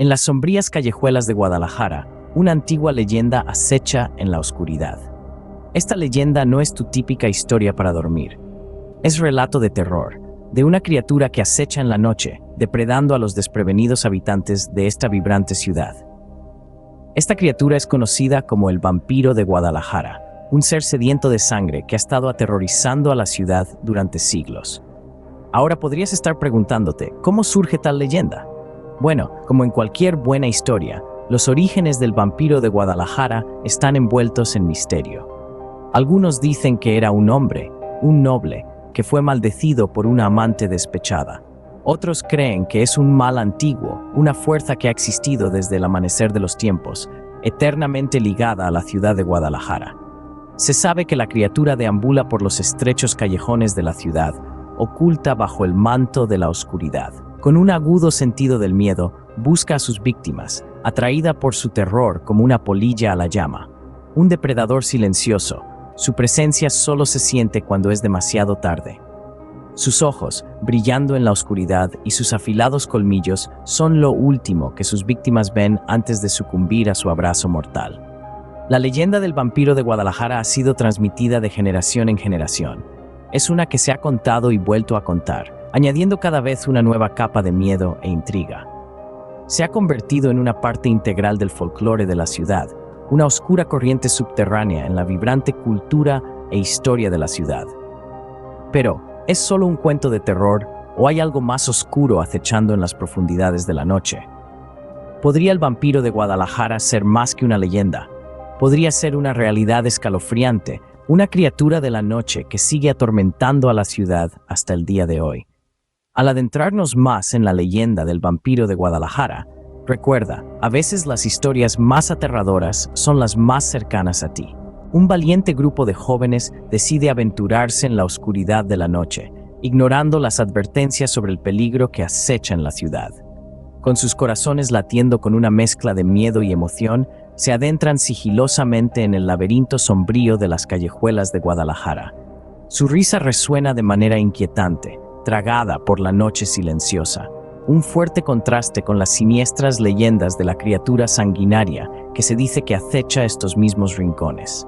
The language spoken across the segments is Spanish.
En las sombrías callejuelas de Guadalajara, una antigua leyenda acecha en la oscuridad. Esta leyenda no es tu típica historia para dormir. Es relato de terror, de una criatura que acecha en la noche, depredando a los desprevenidos habitantes de esta vibrante ciudad. Esta criatura es conocida como el vampiro de Guadalajara, un ser sediento de sangre que ha estado aterrorizando a la ciudad durante siglos. Ahora podrías estar preguntándote, ¿cómo surge tal leyenda? Bueno, como en cualquier buena historia, los orígenes del vampiro de Guadalajara están envueltos en misterio. Algunos dicen que era un hombre, un noble, que fue maldecido por una amante despechada. Otros creen que es un mal antiguo, una fuerza que ha existido desde el amanecer de los tiempos, eternamente ligada a la ciudad de Guadalajara. Se sabe que la criatura deambula por los estrechos callejones de la ciudad, oculta bajo el manto de la oscuridad. Con un agudo sentido del miedo, busca a sus víctimas, atraída por su terror como una polilla a la llama. Un depredador silencioso, su presencia solo se siente cuando es demasiado tarde. Sus ojos, brillando en la oscuridad, y sus afilados colmillos son lo último que sus víctimas ven antes de sucumbir a su abrazo mortal. La leyenda del vampiro de Guadalajara ha sido transmitida de generación en generación. Es una que se ha contado y vuelto a contar, añadiendo cada vez una nueva capa de miedo e intriga. Se ha convertido en una parte integral del folclore de la ciudad, una oscura corriente subterránea en la vibrante cultura e historia de la ciudad. Pero, ¿es solo un cuento de terror o hay algo más oscuro acechando en las profundidades de la noche? ¿Podría el vampiro de Guadalajara ser más que una leyenda? ¿Podría ser una realidad escalofriante, una criatura de la noche que sigue atormentando a la ciudad hasta el día de hoy? Al adentrarnos más en la leyenda del vampiro de Guadalajara, recuerda, a veces las historias más aterradoras son las más cercanas a ti. Un valiente grupo de jóvenes decide aventurarse en la oscuridad de la noche, ignorando las advertencias sobre el peligro que acecha en la ciudad. Con sus corazones latiendo con una mezcla de miedo y emoción, se adentran sigilosamente en el laberinto sombrío de las callejuelas de Guadalajara. Su risa resuena de manera inquietante, tragada por la noche silenciosa, un fuerte contraste con las siniestras leyendas de la criatura sanguinaria que se dice que acecha estos mismos rincones.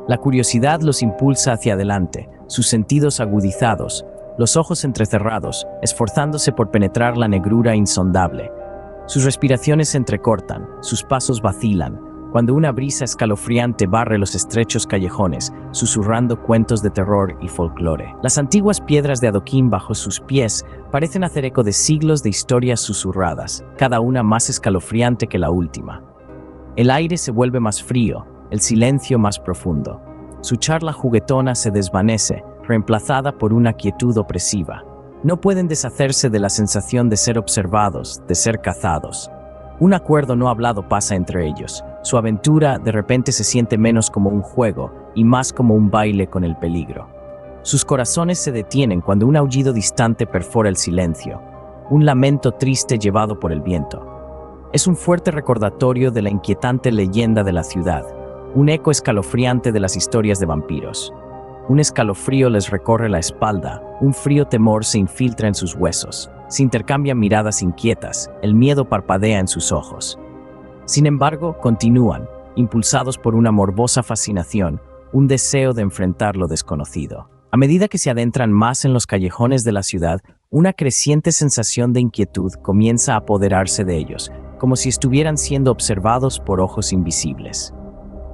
La curiosidad los impulsa hacia adelante, sus sentidos agudizados, los ojos entrecerrados, esforzándose por penetrar la negrura insondable. Sus respiraciones se entrecortan, sus pasos vacilan, cuando una brisa escalofriante barre los estrechos callejones, susurrando cuentos de terror y folclore. Las antiguas piedras de adoquín bajo sus pies parecen hacer eco de siglos de historias susurradas, cada una más escalofriante que la última. El aire se vuelve más frío, el silencio más profundo. Su charla juguetona se desvanece, reemplazada por una quietud opresiva. No pueden deshacerse de la sensación de ser observados, de ser cazados. Un acuerdo no hablado pasa entre ellos. Su aventura de repente se siente menos como un juego y más como un baile con el peligro. Sus corazones se detienen cuando un aullido distante perfora el silencio, un lamento triste llevado por el viento. Es un fuerte recordatorio de la inquietante leyenda de la ciudad, un eco escalofriante de las historias de vampiros. Un escalofrío les recorre la espalda, un frío temor se infiltra en sus huesos. Se intercambian miradas inquietas, el miedo parpadea en sus ojos. Sin embargo, continúan, impulsados por una morbosa fascinación, un deseo de enfrentar lo desconocido. A medida que se adentran más en los callejones de la ciudad, una creciente sensación de inquietud comienza a apoderarse de ellos, como si estuvieran siendo observados por ojos invisibles.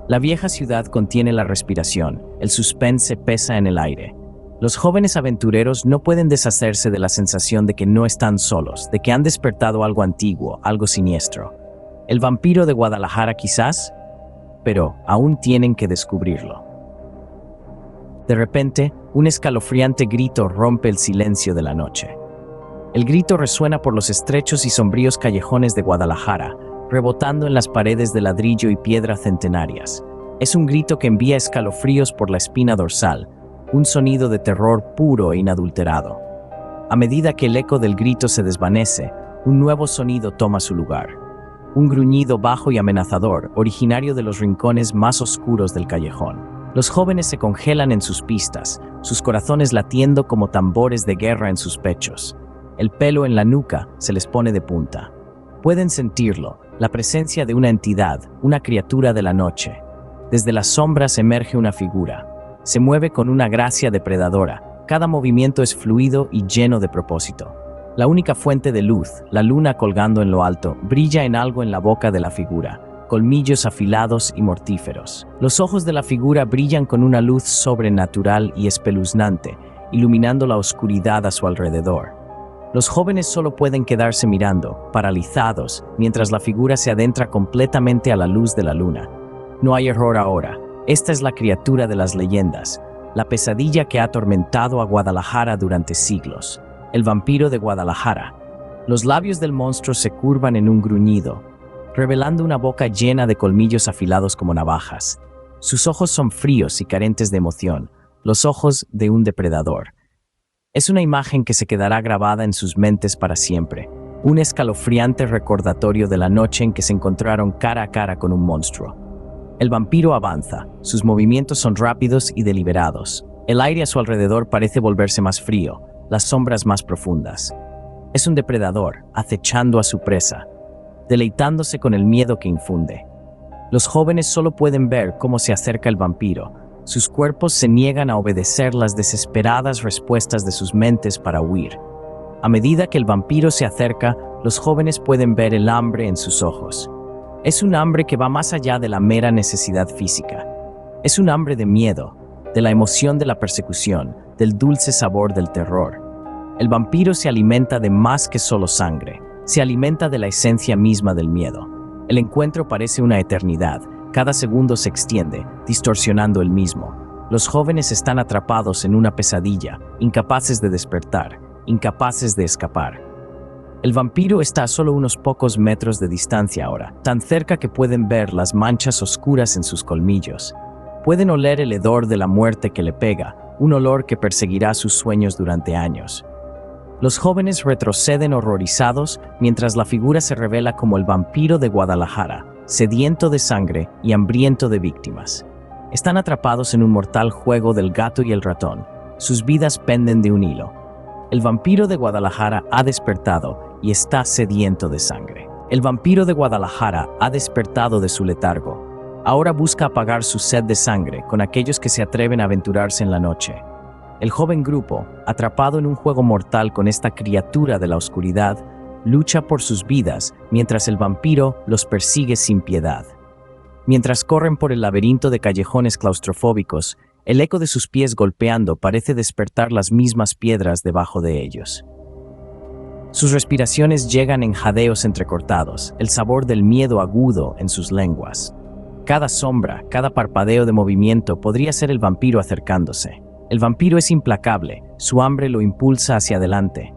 La vieja ciudad contiene la respiración, el suspense pesa en el aire. Los jóvenes aventureros no pueden deshacerse de la sensación de que no están solos, de que han despertado algo antiguo, algo siniestro. ¿El vampiro de Guadalajara quizás? Pero aún tienen que descubrirlo. De repente, un escalofriante grito rompe el silencio de la noche. El grito resuena por los estrechos y sombríos callejones de Guadalajara, rebotando en las paredes de ladrillo y piedra centenarias. Es un grito que envía escalofríos por la espina dorsal, un sonido de terror puro e inadulterado. A medida que el eco del grito se desvanece, un nuevo sonido toma su lugar. Un gruñido bajo y amenazador, originario de los rincones más oscuros del callejón. Los jóvenes se congelan en sus pistas, sus corazones latiendo como tambores de guerra en sus pechos. El pelo en la nuca se les pone de punta. Pueden sentirlo, la presencia de una entidad, una criatura de la noche. Desde las sombras emerge una figura. Se mueve con una gracia depredadora. Cada movimiento es fluido y lleno de propósito. La única fuente de luz, la luna colgando en lo alto, brilla en algo en la boca de la figura. Colmillos afilados y mortíferos. Los ojos de la figura brillan con una luz sobrenatural y espeluznante, iluminando la oscuridad a su alrededor. Los jóvenes solo pueden quedarse mirando, paralizados, mientras la figura se adentra completamente a la luz de la luna. No hay error ahora. Esta es la criatura de las leyendas, la pesadilla que ha atormentado a Guadalajara durante siglos. El vampiro de Guadalajara. Los labios del monstruo se curvan en un gruñido, revelando una boca llena de colmillos afilados como navajas. Sus ojos son fríos y carentes de emoción, los ojos de un depredador. Es una imagen que se quedará grabada en sus mentes para siempre, un escalofriante recordatorio de la noche en que se encontraron cara a cara con un monstruo. El vampiro avanza, sus movimientos son rápidos y deliberados. El aire a su alrededor parece volverse más frío, las sombras más profundas. Es un depredador, acechando a su presa, deleitándose con el miedo que infunde. Los jóvenes solo pueden ver cómo se acerca el vampiro. Sus cuerpos se niegan a obedecer las desesperadas respuestas de sus mentes para huir. A medida que el vampiro se acerca, los jóvenes pueden ver el hambre en sus ojos. Es un hambre que va más allá de la mera necesidad física. Es un hambre de miedo, de la emoción de la persecución, del dulce sabor del terror. El vampiro se alimenta de más que solo sangre. Se alimenta de la esencia misma del miedo. El encuentro parece una eternidad. Cada segundo se extiende, distorsionando el mismo. Los jóvenes están atrapados en una pesadilla, incapaces de despertar, incapaces de escapar. El vampiro está a solo unos pocos metros de distancia ahora, tan cerca que pueden ver las manchas oscuras en sus colmillos. Pueden oler el hedor de la muerte que le pega, un olor que perseguirá sus sueños durante años. Los jóvenes retroceden horrorizados mientras la figura se revela como el vampiro de Guadalajara, sediento de sangre y hambriento de víctimas. Están atrapados en un mortal juego del gato y el ratón. Sus vidas penden de un hilo. El vampiro de Guadalajara ha despertado y está sediento de sangre. El vampiro de Guadalajara ha despertado de su letargo. Ahora busca apagar su sed de sangre con aquellos que se atreven a aventurarse en la noche. El joven grupo, atrapado en un juego mortal con esta criatura de la oscuridad, lucha por sus vidas mientras el vampiro los persigue sin piedad. Mientras corren por el laberinto de callejones claustrofóbicos, el eco de sus pies golpeando parece despertar las mismas piedras debajo de ellos. Sus respiraciones llegan en jadeos entrecortados, el sabor del miedo agudo en sus lenguas. Cada sombra, cada parpadeo de movimiento podría ser el vampiro acercándose. El vampiro es implacable, su hambre lo impulsa hacia adelante.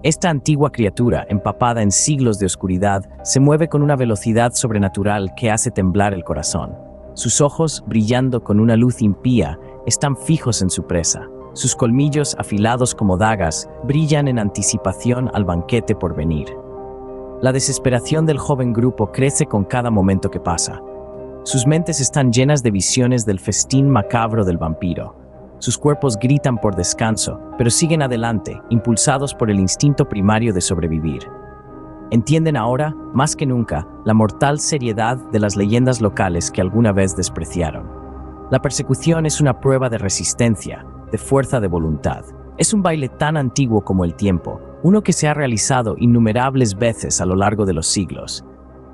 Esta antigua criatura, empapada en siglos de oscuridad, se mueve con una velocidad sobrenatural que hace temblar el corazón. Sus ojos, brillando con una luz impía, están fijos en su presa. Sus colmillos, afilados como dagas, brillan en anticipación al banquete por venir. La desesperación del joven grupo crece con cada momento que pasa. Sus mentes están llenas de visiones del festín macabro del vampiro. Sus cuerpos gritan por descanso, pero siguen adelante, impulsados por el instinto primario de sobrevivir. Entienden ahora, más que nunca, la mortal seriedad de las leyendas locales que alguna vez despreciaron. La persecución es una prueba de resistencia, de fuerza de voluntad. Es un baile tan antiguo como el tiempo, uno que se ha realizado innumerables veces a lo largo de los siglos.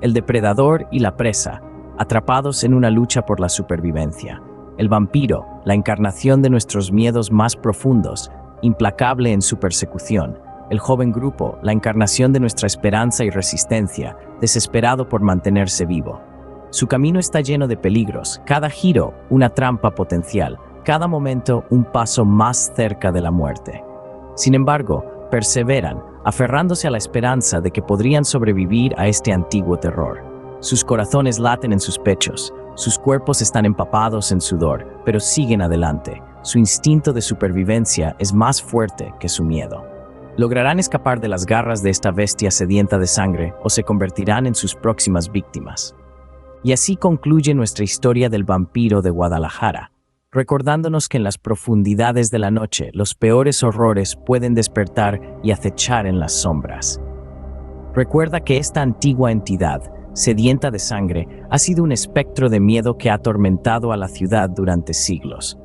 El depredador y la presa, atrapados en una lucha por la supervivencia. El vampiro, la encarnación de nuestros miedos más profundos, implacable en su persecución. El joven grupo, la encarnación de nuestra esperanza y resistencia, desesperado por mantenerse vivo. Su camino está lleno de peligros, cada giro una trampa potencial, cada momento un paso más cerca de la muerte. Sin embargo, perseveran, aferrándose a la esperanza de que podrían sobrevivir a este antiguo terror. Sus corazones laten en sus pechos, sus cuerpos están empapados en sudor, pero siguen adelante. Su instinto de supervivencia es más fuerte que su miedo. ¿Lograrán escapar de las garras de esta bestia sedienta de sangre o se convertirán en sus próximas víctimas? Y así concluye nuestra historia del vampiro de Guadalajara, recordándonos que en las profundidades de la noche los peores horrores pueden despertar y acechar en las sombras. Recuerda que esta antigua entidad, sedienta de sangre, ha sido un espectro de miedo que ha atormentado a la ciudad durante siglos.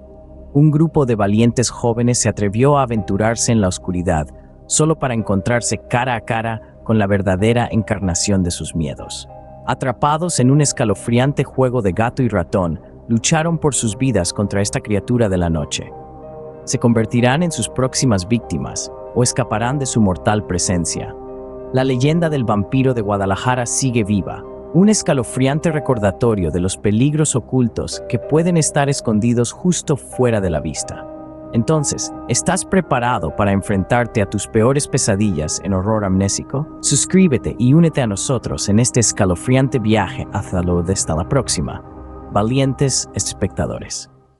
Un grupo de valientes jóvenes se atrevió a aventurarse en la oscuridad, solo para encontrarse cara a cara con la verdadera encarnación de sus miedos. Atrapados en un escalofriante juego de gato y ratón, lucharon por sus vidas contra esta criatura de la noche. ¿Se convertirán en sus próximas víctimas o escaparán de su mortal presencia? La leyenda del vampiro de Guadalajara sigue viva, un escalofriante recordatorio de los peligros ocultos que pueden estar escondidos justo fuera de la vista. Entonces, ¿estás preparado para enfrentarte a tus peores pesadillas en horror amnésico? Suscríbete y únete a nosotros en este escalofriante viaje hacia lo de hasta la próxima. Valientes espectadores.